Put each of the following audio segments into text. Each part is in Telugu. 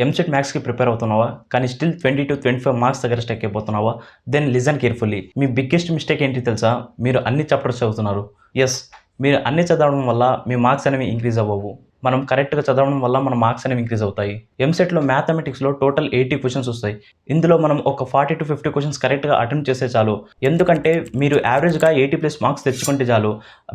ఎంసెట్ మ్యాథ్స్కి ప్రిపేర్ అవుతున్నావా కానీ స్టిల్ 20 to 25 మార్క్స్ దగ్గర స్టక్ అయిపోతున్నావా? Then listen carefully. మీ బిగ్గెస్ట్ మిస్టేక్ ఏంటి తెలుసా? మీరు అన్ని చాప్టర్స్ చదువుతున్నారు. ఎస్, మీరు అన్ని చదవడం వల్ల మీ మార్క్స్ అనేవి ఇంక్రీజ్ అవ్వవు. మనం కరెక్ట్గా చదవడం వల్ల మన మార్క్స్ అనేవి ఇంక్రీజ్ అవుతాయి. ఎంసెట్లో మ్యాథమెటిక్స్లో టోటల్ 80 క్వశ్చన్స్ వస్తాయి. ఇందులో మనం ఒక 40 to 50 క్వశ్చన్స్ కరెక్ట్గా అటెంప్ట్ చేస్తే చాలు. ఎందుకంటే మీరు యావరేజ్గా 80+ మార్క్స్ తెచ్చుకుంటే చాలు,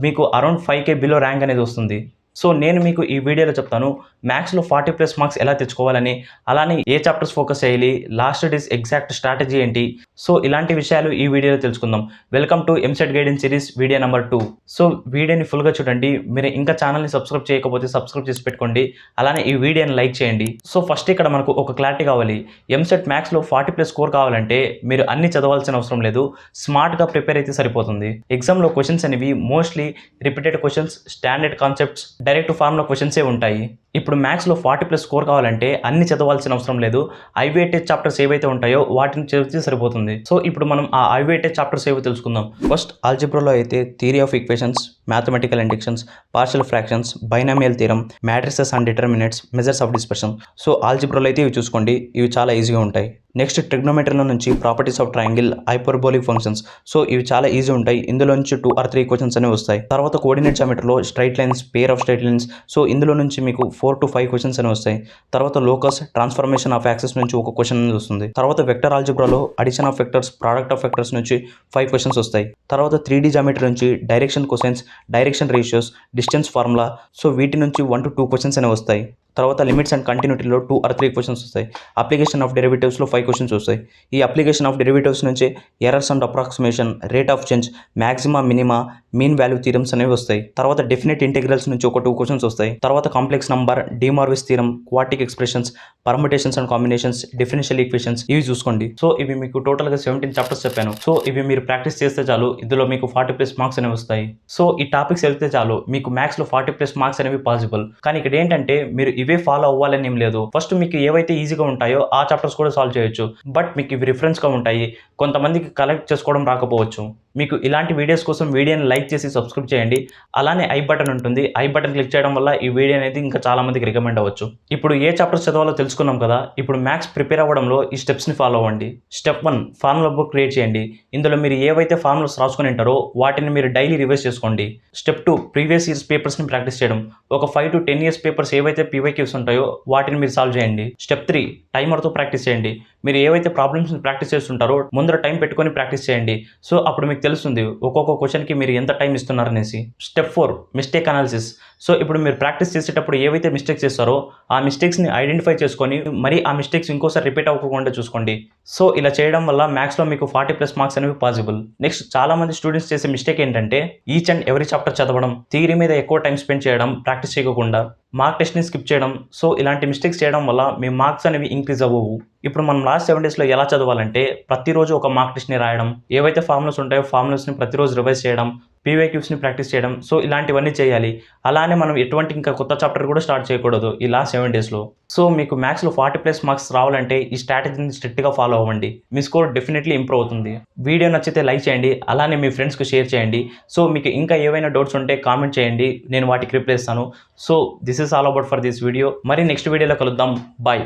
మీకు అరౌండ్ 5K బిలో ర్యాంక్ అనేది వస్తుంది. సో నేను మీకు ఈ వీడియోలో చెప్తాను మ్యాథ్స్లో 40+ మార్క్స్ ఎలా తెచ్చుకోవాలని, అలానే ఏ చాప్టర్స్ ఫోకస్ చేయాలి, లాస్ట్ డేస్ ఎగ్జాక్ట్ స్ట్రాటజీ ఏంటి. సో ఇలాంటి విషయాలు ఈ వీడియోలో తెలుసుకుందాం. Welcome to EAMCET guidance series video number 2. So వీడియోని ఫుల్గా చూడండి. మీరు ఇంకా ఛానల్ని సబ్స్క్రైబ్ చేయకపోతే సబ్స్క్రైబ్ చేసి పెట్టుకోండి. అలానే ఈ వీడియోని లైక్ చేయండి. సో ఫస్ట్ ఇక్కడ మనకు ఒక క్లారిటీ కావాలి. ఎంసెట్ మ్యాథ్స్లో 40+ స్కోర్ కావాలంటే మీరు అన్ని చదవాల్సిన అవసరం లేదు, స్మార్ట్గా ప్రిపేర్ అయితే సరిపోతుంది. ఎగ్జామ్లో క్వశ్చన్స్ అనేవి mostly repeated questions, standard concepts, direct formula క్వశ్చన్సే ఉంటాయి. ఇప్పుడు మ్యాథ్స్లో 40+ స్కోర్ కావాలంటే అన్ని చదవాల్సిన అవసరం లేదు. ఐవేటెడ్ చాప్టర్స్ ఏవైతే ఉంటాయో వాటిని చదివితే సరిపోతుంది. సో ఇప్పుడు మనం ఆ ఐవేటెడ్ చాప్టర్స్ ఏవో తెలుసుకుందాం. ఫస్ట్ ఆల్జిబ్రాలో అయితే theory of equations, mathematical inductions, partial fractions, binomial theorem, matrices and determinants, measures of dispersion. So ఆల్జిబ్రాలో అయితే ఇవి చూసుకోండి, ఇవి చాలా ఈజీగా ఉంటాయి. నెక్స్ట్ ట్రిగ్నోమెట్రీలో నుంచి properties of triangle, hyperbolic functions. So ఇవి చాలా ఈజీ ఉంటాయి. ఇందులో నుంచి 2 or 3 క్వశ్చన్స్ అనేవి వస్తాయి. తర్వాత కోఆర్డినేట్ జామెట్రీలో straight lines, pair of straight lines. So ఇందులో నుంచి మీకు 4 to 5 క్వశ్చన్స్ అనేవి వస్తాయి. తర్వాత లోకస్, ట్రాన్స్ఫర్మేషన్ ఆఫ్ యాక్సెస్ నుంచి ఒక క్వశ్చన్ అనేది వస్తుంది. తర్వాత వెక్టర్ ఆల్జిబ్రాలో addition of vectors, product of vectors నుంచి 5 క్వశ్చన్స్ వస్తాయి. తర్వాత 3D జామెట్రీ నుంచి direction cosines, direction ratios, distance formula. So వీటి నుంచి 1 to 2 క్వశ్చన్స్ అనేవి వస్తాయి. తర్వాత లిమిట్స్ అండ్ కంటిన్యూటీలో 2 or 3 క్వశ్చన్స్ వస్తాయి. అప్లికేషన్ ఆఫ్ డెరివేటివ్స్లో 5 క్వశ్చన్స్ వస్తాయి. ఈ అప్లికేషన్ ఆఫ్ డెరివేటివ్స్ నుంచి errors and approximation, rate of change, maxima, minima, mean value theorems అనేవి వస్తాయి. తర్వాత డెఫినెట్ ఇంటిగ్రల్స్ నుంచి ఒక 2 క్వశ్చన్స్ వస్తాయి. తర్వాత complex number, de Moivre's theorem, quadratic expressions, permutations and combinations, differential equations, ఇవి చూసుకోండి. సో ఇవి మీకు టోటల్గా 17 చాప్టర్స్ చెప్పాను. సో ఇవి మీరు ప్రాక్టీస్ చేస్తే చాలు, ఇందులో మీకు 40+ మార్క్స్ అనేవి వస్తాయి. సో ఈ టాపిక్స్ వెళ్తే చాలు మీకు మ్యాథ్స్లో 40+ మార్క్స్ అనేవి పాసిబుల్. కానీ ఇక్కడ ఏంటంటే మీరు ఇవే ఫాలో అవ్వాలని ఏం లేదు. ఫస్ట్ మీకు ఏవైతే ఈజీగా ఉంటాయో ఆ చాప్టర్స్ కూడా సాల్వ్ చేయొచ్చు. బట్ మీకు ఇవి రిఫరెన్స్గా ఉంటాయి. కొంతమందికి కలెక్ట్ చేసుకోవడం రాకపోవచ్చు. మీకు ఇలాంటి వీడియోస్ కోసం వీడియోని లైక్ చేసి సబ్స్క్రైబ్ చేయండి. అలానే ఐ బటన్ ఉంటుంది, ఐ బటన్ క్లిక్ చేయడం వల్ల ఈ వీడియో అనేది ఇంకా చాలా మందికి రికమెండ్ అవ్వచ్చు. ఇప్పుడు ఏ చాప్టర్స్ చదవాలో తెలుసుకున్నాం కదా. ఇప్పుడు మ్యాథ్స్ ప్రిపేర్ అవ్వడంలో ఈ స్టెప్స్ని ఫాలో అవ్వండి. స్టెప్ 1, ఫార్ములా బుక్ క్రియేట్ చేయండి. ఇందులో మీరు ఏవైతే ఫార్ములాస్ రాసుకుని ఉంటారో వాటిని మీరు డైలీ రివైజ్ చేసుకోండి. స్టెప్ 2, ప్రీవియస్ ఇయర్స్ పేపర్స్ని ప్రాక్టీస్ చేయడం. ఒక 5 to 10 ఇయర్స్ పేపర్స్ ఏవైతే PYQs ఉంటాయో వాటిని మీరు సాల్వ్ చేయండి. స్టెప్ 3, టైమర్తో ప్రాక్టీస్ చేయండి. మీరు ఏవైతే ప్రాబ్లమ్స్ని ప్రాక్టీస్ చేస్తుంటారో ముందర టైం పెట్టుకొని ప్రాక్టీస్ చేయండి. సో అప్పుడు మీకు తెలుస్తుంది ఒక్కొక్క క్వశ్చన్కి మీరు ఎంత టైం ఇస్తున్నారనేసి. Step 4, mistake analysis. సో ఇప్పుడు మీరు ప్రాక్టీస్ చేసేటప్పుడు ఏవైతే మిస్టేక్స్ చేస్తారో ఆ మిస్టేక్స్ని ఐడెంటిఫై చేసుకొని మరి ఆ మిస్టేక్స్ ఇంకోసారి రిపీట్ అవ్వకుండా చూసుకోండి. సో ఇలా చేయడం వల్ల మ్యాథ్స్లో మీకు 40+ మార్క్స్ అనేవి పాసిబుల్. నెక్స్ట్ చాలా మంది స్టూడెంట్స్ చేసే మిస్టేక్ ఏంటంటే ఈచ్ అండ్ ఎవరీ చాప్టర్ చదవడం, థియరీ మీద ఎక్కువ టైం స్పెండ్ చేయడం, ప్రాక్టీస్ చేయకుండా మార్క్ టెస్ట్ని స్కిప్ చేయడం. సో ఇలాంటి మిస్టేక్స్ చేయడం వల్ల మీ మార్క్స్ అనేవి ఇంక్రీజ్ అవ్వవు. ఇప్పుడు మనం లాస్ట్ 7 డేస్లో ఎలా చదవాలంటే ప్రతిరోజు ఒక మార్క్ టెస్ట్ని రాయడం, ఏవైతే ఫార్ములాస్ ఉంటాయో ఫార్ములాస్ని ప్రతిరోజు రివైజ్ చేయడం, PYQsని ప్రాక్టీస్ చేయడం. సో ఇలాంటివన్నీ చేయాలి. అలానే మనం ఎటువంటి ఇంకా కొత్త చాప్టర్ కూడా స్టార్ట్ చేయకూడదు ఈ లాస్ట్ 7 డేస్లో. సో మీకు మ్యాథ్స్లో 40+ మార్క్స్ రావాలంటే ఈ స్ట్రాటజీని స్ట్రిక్ట్గా ఫాలో అవ్వండి. మీ స్కోర్ డెఫినెట్లీ ఇంప్రూవ్ అవుతుంది. వీడియో నచ్చితే లైక్ చేయండి, అలానే మీ ఫ్రెండ్స్కి షేర్ చేయండి. సో మీకు ఇంకా ఏవైనా డౌట్స్ ఉంటే కామెంట్ చేయండి, నేను వాటికి రిప్లై ఇస్తాను. So this is all about for this video. మరి నెక్స్ట్ వీడియోలో కలుద్దాం. బాయ్.